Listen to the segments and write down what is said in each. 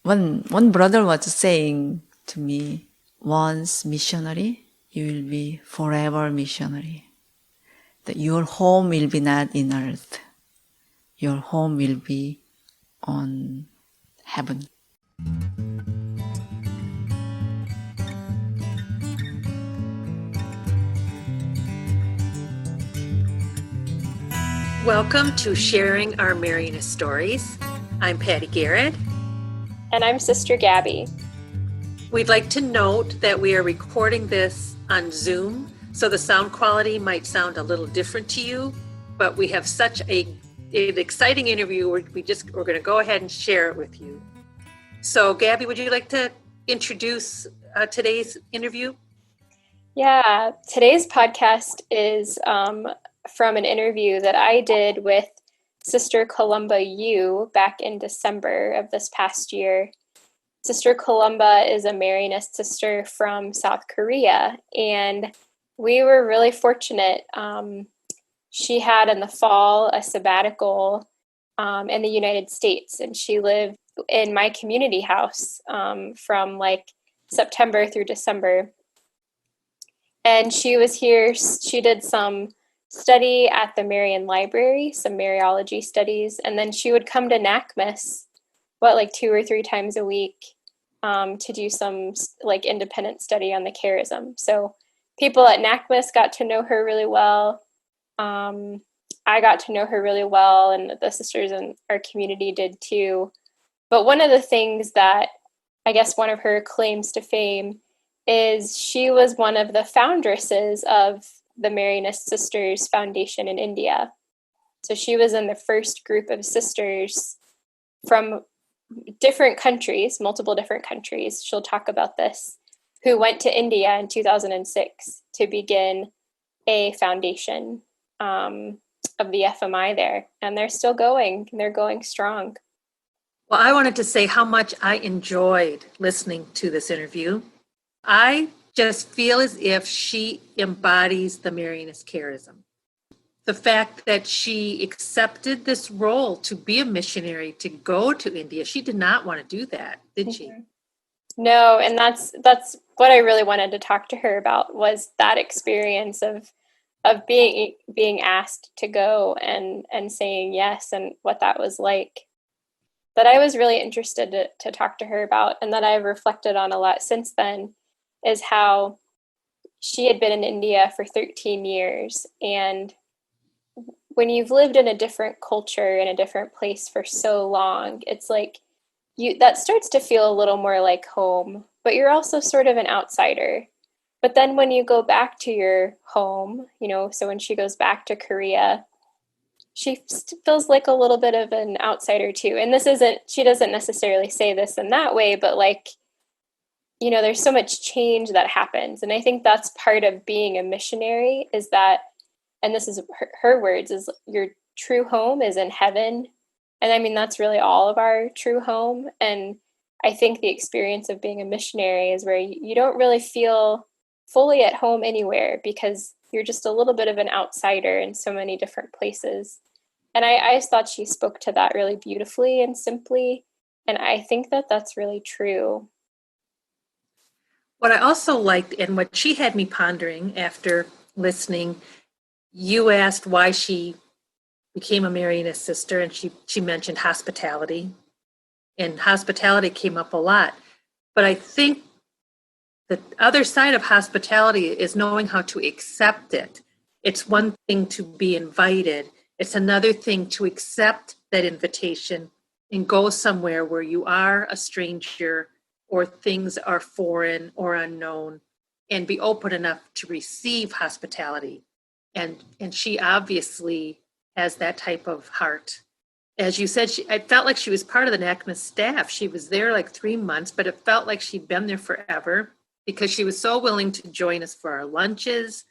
one brother was saying to me, once missionary, you will be forever missionary. That your home will be not in earth. Your home will be on heaven. Welcome to Sharing Our Marianist Stories. I'm Patty Garrett. And I'm Sister Gabby. We'd like to note that we are recording this on Zoom, so the sound quality might sound a little different to you, but we have such an exciting interview. We're going to go ahead and share it with you. So, Gabby, would you like to introduce today's interview? Yeah, today's podcast is from an interview that I did with Sister Columba Yu back in December of this past year. Sister Columba is a Marianist sister from South Korea, and we were really fortunate. She had in the fall a sabbatical in the United States, and she lived in my community house from like September through December. And she was here. She did some study at the Marian Library, some Mariology studies, and then she would come to NACMS, like 2 or 3 times a week to do some like independent study on the charism. So people at NACMS got to know her really well. I got to know her really well, and the sisters in our community did too. But one of the things that I guess one of her claims to fame is she was one of the foundresses of the Marianist Sisters Foundation in India. So she was in the first group of sisters from different countries, multiple different countries, she'll talk about this, who went to India in 2006 to begin a foundation of the FMI there. And they're still going, and they're going strong. Well, I wanted to say how much I enjoyed listening to this interview. I just feel as if she embodies the Marianist charism. The fact that she accepted this role to be a missionary, to go to India, she did not want to do that, did she? No, and that's what I really wanted to talk to her about, was that experience of being asked to go and saying yes, and what that was like. That I was really interested to talk to her about, and that I've reflected on a lot since then, is how she had been in India for 13 years. And when you've lived in a different culture, in a different place for so long, it's like that starts to feel a little more like home, but you're also sort of an outsider. But then when you go back to your home, so when she goes back to Korea, she feels like a little bit of an outsider too. And she doesn't necessarily say this in that way, but there's so much change that happens. And I think that's part of being a missionary, is that, and this is her words, is your true home is in heaven. And I mean, that's really all of our true home. And I think the experience of being a missionary is where you don't really feel fully at home anywhere, because you're just a little bit of an outsider in so many different places. And I just thought she spoke to that really beautifully and simply. And I think that that's really true. What I also liked, and what she had me pondering after listening, you asked why she became a Marianist sister, and she mentioned hospitality. And hospitality came up a lot. But I think the other side of hospitality is knowing how to accept it. It's one thing to be invited. It's another thing to accept that invitation and go somewhere where you are a stranger, or things are foreign or unknown, and be open enough to receive hospitality. And she obviously has that type of heart. As you said, I felt like she was part of the NACMS staff. She was there like 3 months, but it felt like she'd been there forever, because she was so willing to join us for our lunches.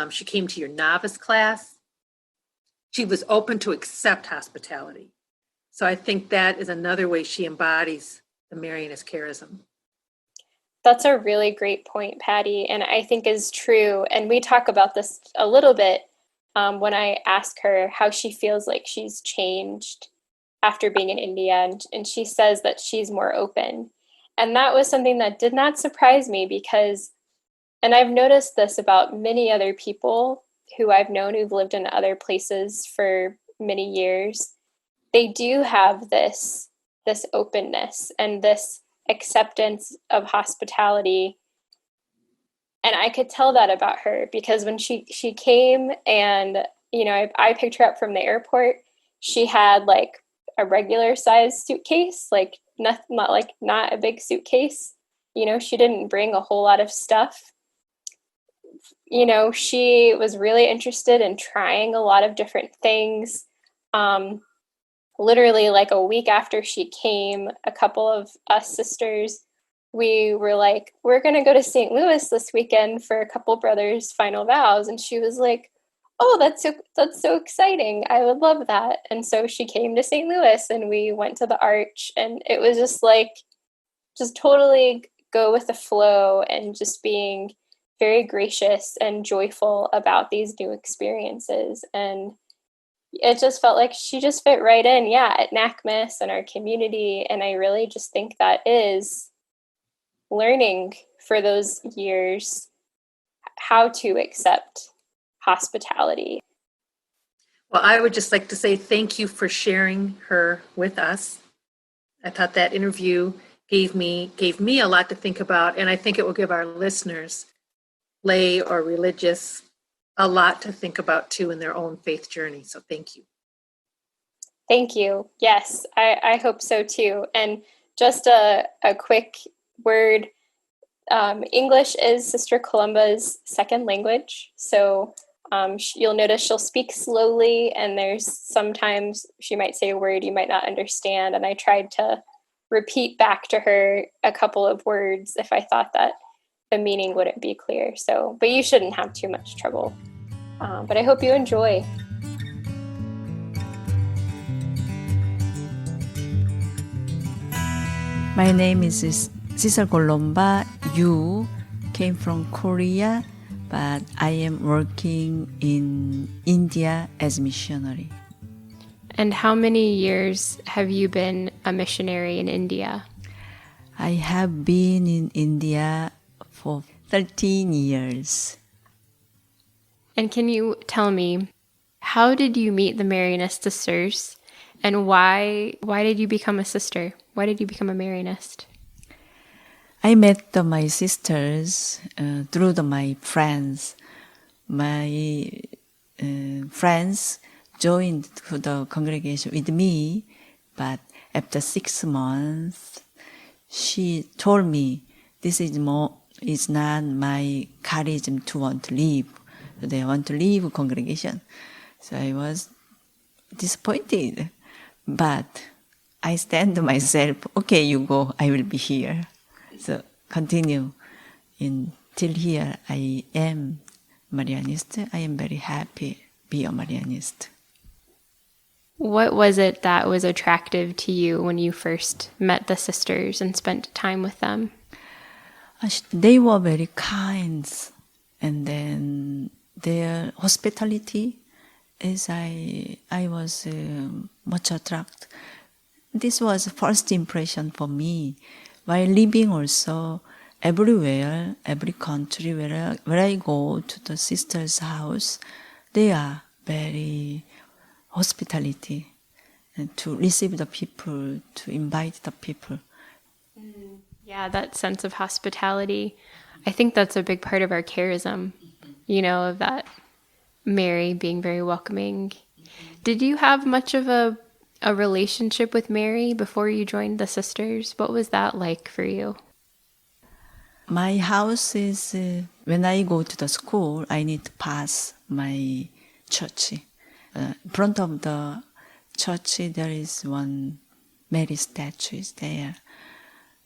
She came to your novice class. She was open to accept hospitality. So I think that is another way she embodies the Marianist charism. That's a really great point, Patty, and I think is true. And we talk about this a little bit when I ask her how she feels like she's changed after being in India, and she says that she's more open. And that was something that did not surprise me because, and I've noticed this about many other people who I've known who've lived in other places for many years, they do have this openness and this acceptance of hospitality. And I could tell that about her because when she came and, you know, I picked her up from the airport, she had like a regular size suitcase, like not a big suitcase. You know, she didn't bring a whole lot of stuff. You know, she was really interested in trying a lot of different things. Literally like a week after she came, a couple of us sisters, we were like, we're going to go to St. Louis this weekend for a couple brothers' final vows. And she was like, oh, that's so exciting. I would love that. And so she came to St. Louis and we went to the Arch, and it was just like, just totally go with the flow and just being very gracious and joyful about these new experiences. And it just felt like she just fit right in, at NACMS and our community. And I really just think that is learning for those years how to accept hospitality. Well, I would just like to say thank you for sharing her with us. I thought that interview gave me a lot to think about, and I think it will give our listeners, lay or religious, a lot to think about too in their own faith journey. So thank you. Thank you. Yes, I hope so too. And just a quick word, English is Sister Columba's second language. So you'll notice she'll speak slowly, and there's sometimes she might say a word you might not understand. And I tried to repeat back to her a couple of words if I thought that the meaning wouldn't be clear. So, but you shouldn't have too much trouble. But I hope you enjoy. My name is Sister Columba. You came from Korea, but I am working in India as missionary. And how many years have you been a missionary in India? I have been in India for 13 years. And can you tell me, how did you meet the Marianist Sisters, and why did you become a sister? Why did you become a Marianist? I met my sisters through my friends. My friends joined to the congregation with me, but after 6 months, she told me, this is not my charism to want to leave. So they want to leave congregation. So I was disappointed, but I stand to myself, okay, you go, I will be here. So continue till here. I am Marianist. I am very happy be a Marianist. What was it that was attractive to you when you first met the sisters and spent time with them? They were very kind, and then their hospitality, as I was much attracted. This was the first impression for me. While living also, everywhere, every country where I go to the sister's house, they are very hospitality, and to receive the people, to invite the people. Yeah, that sense of hospitality. I think that's a big part of our charism, of that Mary being very welcoming. Did you have much of a relationship with Mary before you joined the sisters? What was that like for you? My house is, when I go to the school, I need to pass my church. In front of the church, there is one Mary statue is there.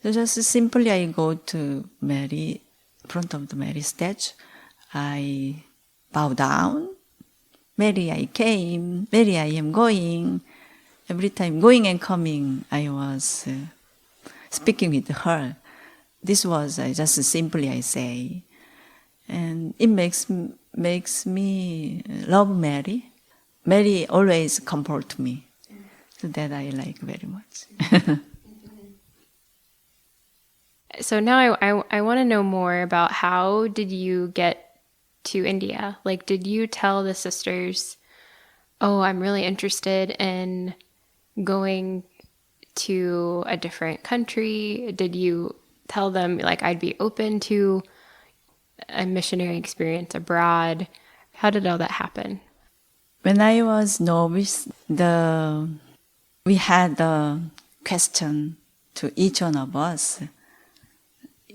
So just simply I go to Mary, in front of the Mary statue. I bow down. Mary, I came. Mary, I am going. Every time going and coming, I was speaking with her. This was just simply I say. And it makes me love Mary. Mary always comfort me. So that I like very much. So now I want to know more about how did you get to India? Like, did you tell the sisters, oh, I'm really interested in going to a different country? Did you tell them, like, I'd be open to a missionary experience abroad? How did all that happen? When I was novice, we had a question to each one of us.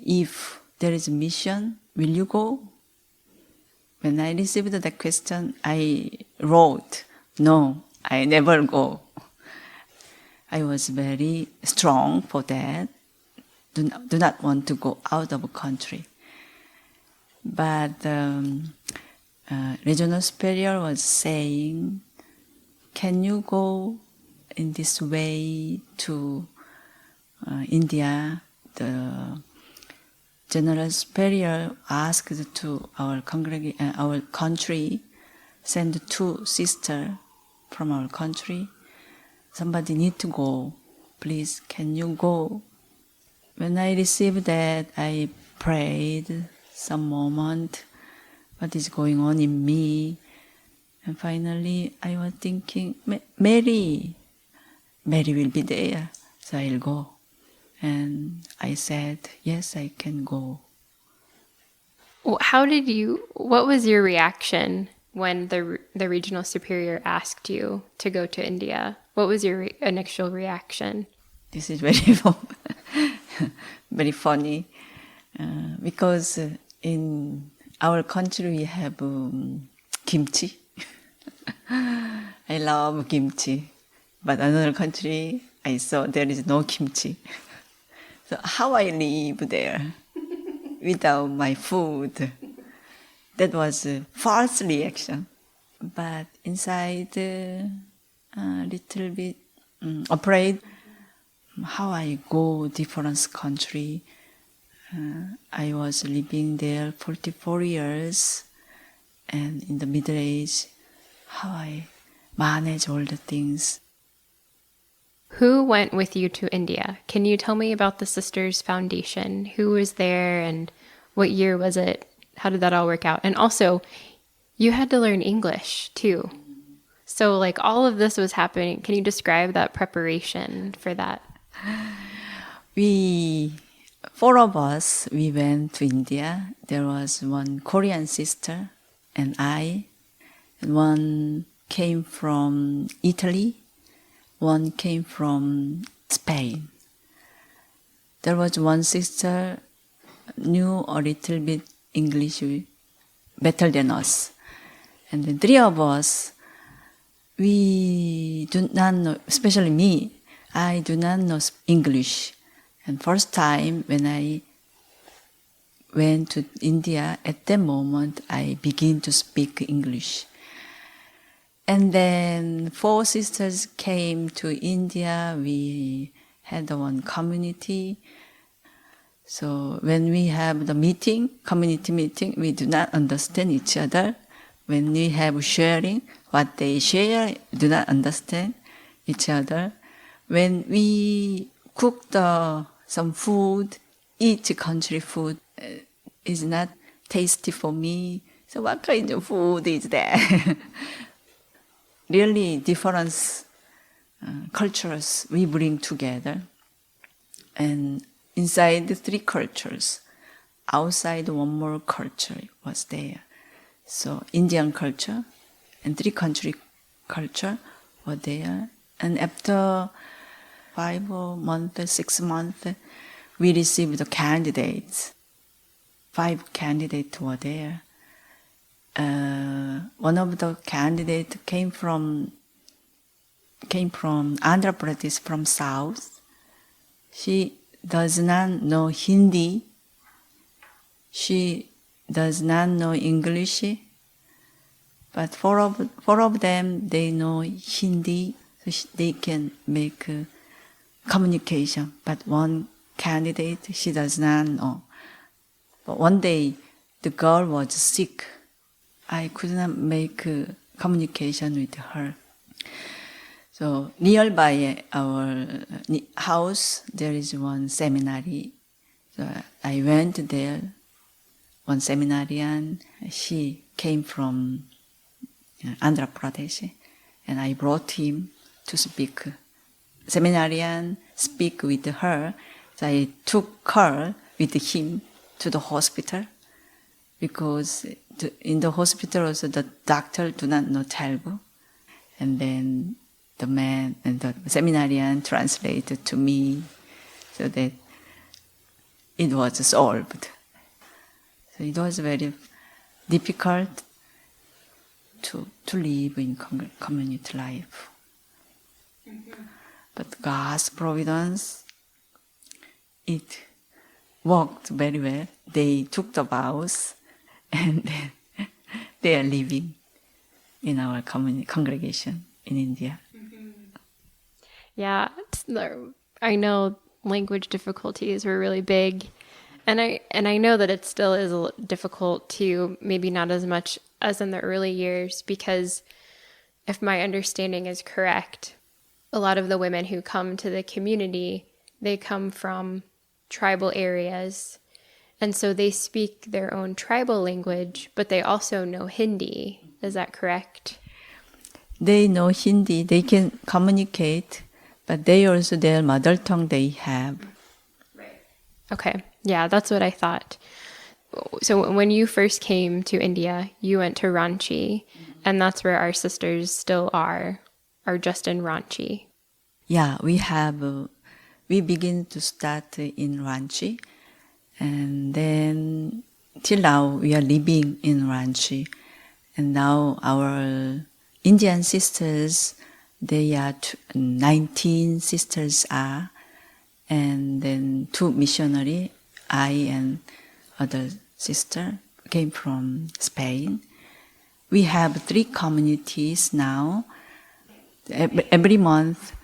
If there is a mission, will you go? When I received that question, I wrote, no, I never go. I was very strong for that. Do not want to go out of the country. But regional superior was saying, can you go in this way to India? The general superior asked to our our country, send 2 sisters from our country. Somebody need to go. Please, can you go? When I received that, I prayed some moment. What is going on in me? And finally, I was thinking, Mary will be there, so I'll go. And I said, yes, I can go. What was your reaction when the regional superior asked you to go to India? What was your initial reaction? This is very, very funny because in our country we have kimchi. I love kimchi, but another country I saw there is no kimchi. So how I live there without my food? That was a false reaction. But inside, a little bit afraid. How I go different country. I was living there 44 years, and in the middle age, how I manage all the things. Who went with you to India? Can you tell me about the Sisters Foundation? Who was there and what year was it? How did that all work out? And also, you had to learn English too. So like all of this was happening. Can you describe that preparation for that? 4 of us, we went to India. There was one Korean sister and I. And one came from Italy. One came from Spain. There was one sister knew a little bit English better than us. And the 3 of us, we do not know, especially me, I do not know English. And first time when I went to India, at that moment, I began to speak English. And then 4 sisters came to India. We had one community. So when we have the community meeting, we do not understand each other. When we have sharing, what they share, do not understand each other. When we cook some food, each country food is not tasty for me. So what kind of food is that? Really different cultures we bring together. And inside the 3 cultures, outside one more culture was there. So Indian culture and 3 country culture were there. And after 5 months, 6 months, we received the candidates. 5 candidates were there. One of the candidates came from Andhra Pradesh, from south. She does not know Hindi. She does not know English. But 4 of them, they know Hindi, so they can make communication. But one candidate, she does not know. But one day, the girl was sick. I could not make communication with her. So nearby our house, there is one seminary. So I went there. One seminarian, she came from Andhra Pradesh, and I brought him to speak. Seminarian speak with her. So I took her with him to the hospital, because in the hospital also the doctor do not know Telugu. And then the man and the seminarian translated to me, so that it was solved. So it was very difficult to live in community life. Mm-hmm. But God's providence, it worked very well. They took the vows, and then they are living in our congregation in India. Yeah, I know language difficulties were really big, and I know that it still is difficult too, maybe not as much as in the early years, because if my understanding is correct, a lot of the women who come to the community, they come from tribal areas, and so they speak their own tribal language, but they also know Hindi. Is that correct? They know Hindi, they can communicate, but they also, their mother tongue they have. Right. Okay. Yeah, that's what I thought. So when you first came to India, you went to Ranchi, and that's where our sisters still are just in Ranchi. Yeah, we begin to start in Ranchi, and then till now we are living in Ranchi. And now our Indian sisters, they are 19 sisters are, and then 2 missionary, I and other sister came from Spain. We have 3 communities now. Every month,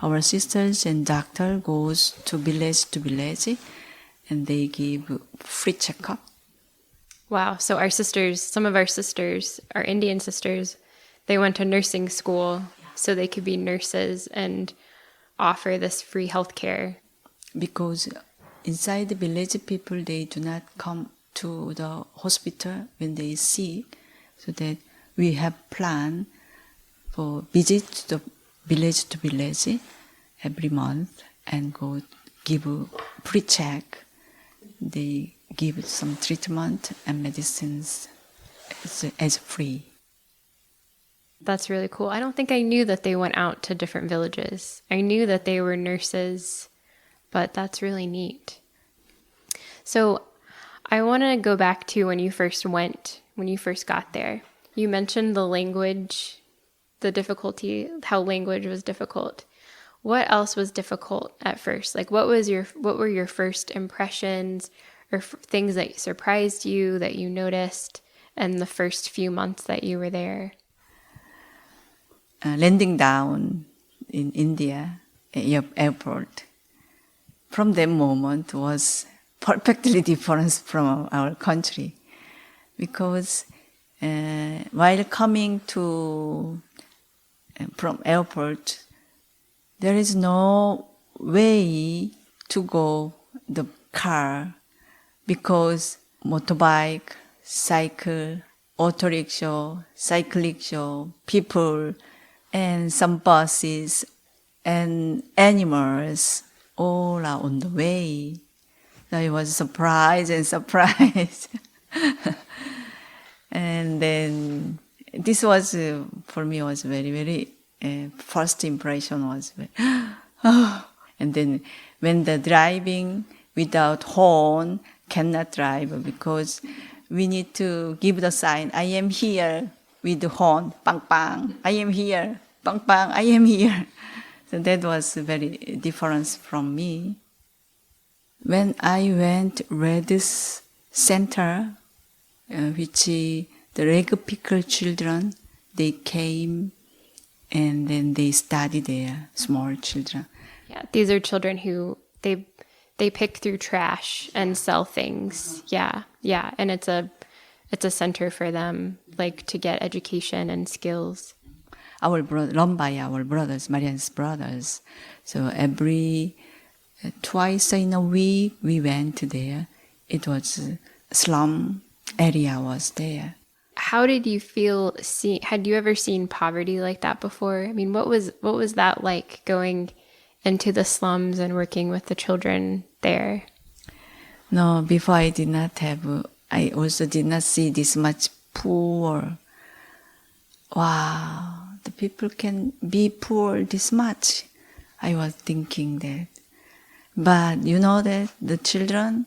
our sisters and doctor goes to village, and they give free checkup. Wow. So some of our sisters, our Indian sisters, they went to nursing school so they could be nurses and offer this free health care. Because inside the village, people, they do not come to the hospital when they sick, so that we have plan for visit to village every month and go give a free check. They give some treatment and medicines as free. That's really cool. I don't think I knew that they went out to different villages. I knew that they were nurses, but that's really neat. So I want to go back to when you first got there. You mentioned the language, the difficulty, how language was difficult. What else was difficult at first? Like what were your first impressions or things that surprised you, that you noticed in the first few months that you were there? Landing down in India airport, from that moment was perfectly different from our country, because while coming from airport, there is no way to go the car, because motorbike, cycle, auto rickshaw, cycle rickshaw, people, and some buses and animals all are on the way. So I was surprised. And then this was, for me, was very, very, first impression was, and then when the driving without horn, cannot drive, because we need to give the sign, I am here, with the horn, bang bang, I am here, bang bang, I am here. So that was very different from me. When I went Redis Center, which the rag picker children, they came and then they studied there, small children. Yeah, these are children who they pick through trash and sell things. Yeah, and it's a center for them, like to get education and skills. run by our brothers, Marianist brothers. So twice in a week we went there. It was slum area was there. How did you feel had you ever seen poverty like that before? I mean, what was that like, going into the slums and working with the children there? No, before I also did not see this much poor. Wow, the people can be poor this much. I was thinking that. But you know that the children,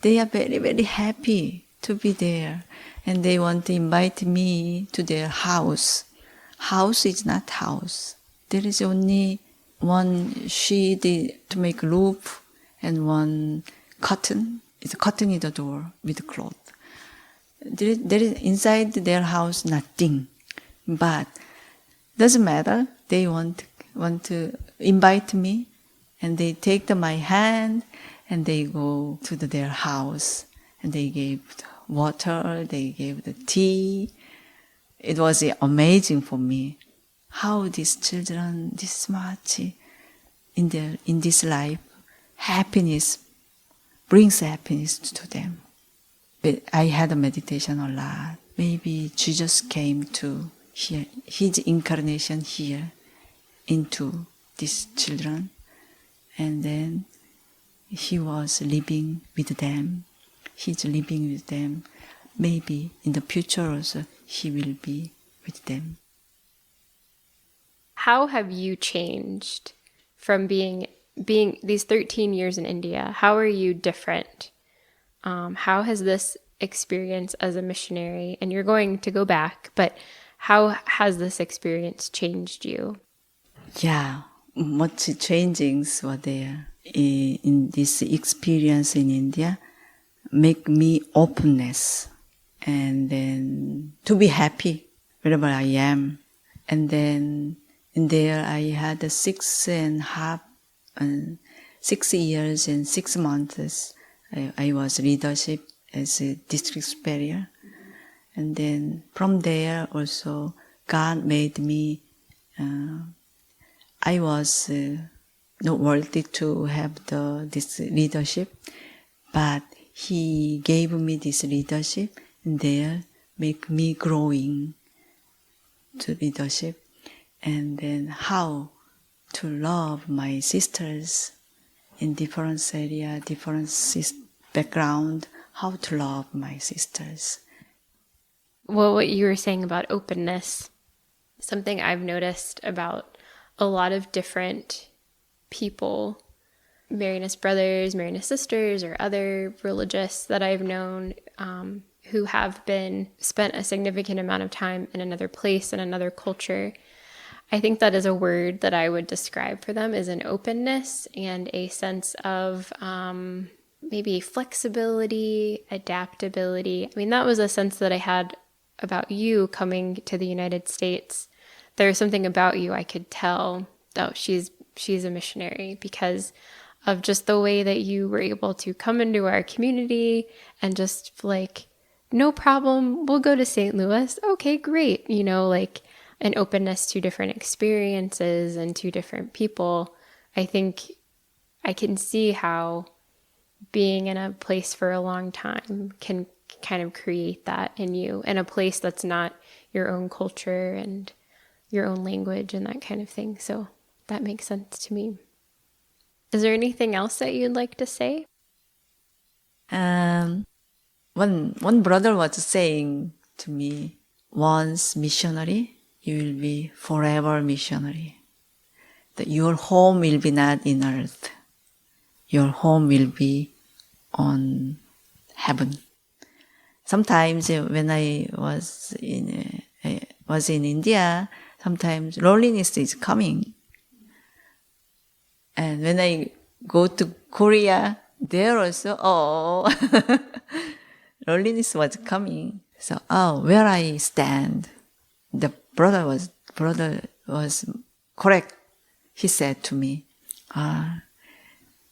they are very, very happy to be there. And they want to invite me to their house. House is not house. There is only one sheet to make roof and one curtain. It's a curtain in the door with cloth. There is inside their house nothing. But doesn't matter. They want to invite me, and they take my hand and they go to their house, and they gave water, they gave the tea. It was amazing for me how these children this much in this life, happiness brings happiness to them. But I had a meditation a lot. Maybe Jesus came to here, his incarnation here into these children, and then he was living with them. He's living with them. Maybe in the future also he will be with them. How have you changed from being these 13 years in India? How are you different? How has this experience as a missionary, and you're going to go back, but how has this experience changed you? Yeah, much changings were there in this experience in India. Make me openness, and then to be happy wherever I am. And then in there I had 6 years and 6 months. I was leadership as a district superior. And then from there also God made me, I was not worthy to have this leadership, but He gave me this leadership, and there make me growing to leadership. And then how to love my sisters in different area, different background, how to love my sisters. Well, what you were saying about openness, something I've noticed about a lot of different people, Marianist brothers, Marianist sisters, or other religious that I've known who have spent a significant amount of time in another place, in another culture. I think that is a word that I would describe for them, is an openness and a sense of maybe flexibility, adaptability. I mean, that was a sense that I had about you coming to the United States. There was something about you I could tell, oh, she's a missionary, because of just the way that you were able to come into our community and just like, no problem, we'll go to St. Louis. Okay, great. You know, like an openness to different experiences and to different people. I think I can see how being in a place for a long time can kind of create that in you, in a place that's not your own culture and your own language and that kind of thing. So that makes sense to me. Is there anything else that you'd like to say? One brother was saying to me, once missionary, you will be forever missionary. That your home will be not in earth. Your home will be on heaven. Sometimes when I was in India, sometimes loneliness is coming. And when I go to Korea, there also, loneliness was coming. So, where I stand, the brother was correct. He said to me,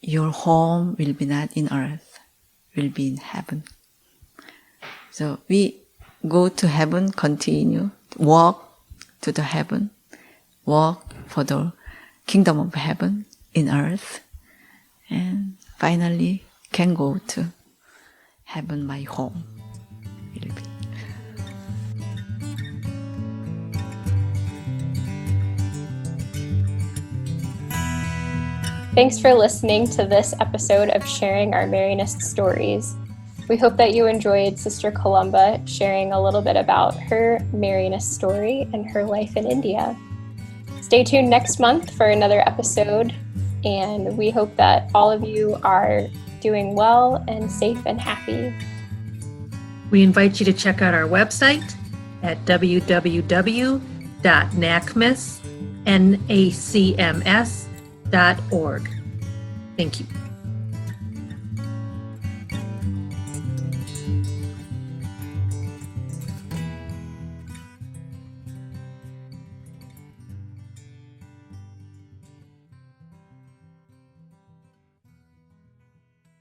your home will be not in earth, will be in heaven. So we go to heaven, continue, walk to the heaven, work for the kingdom of heaven in earth, and finally can go to heaven, my home will be. Thanks for listening to this episode of Sharing Our Marianist Stories. We hope that you enjoyed Sister Columba sharing a little bit about her Marianist story and her life in India. Stay tuned next month for another episode, and we hope that all of you are doing well and safe and happy. We invite you to check out our website at www.nacms.org. Thank you.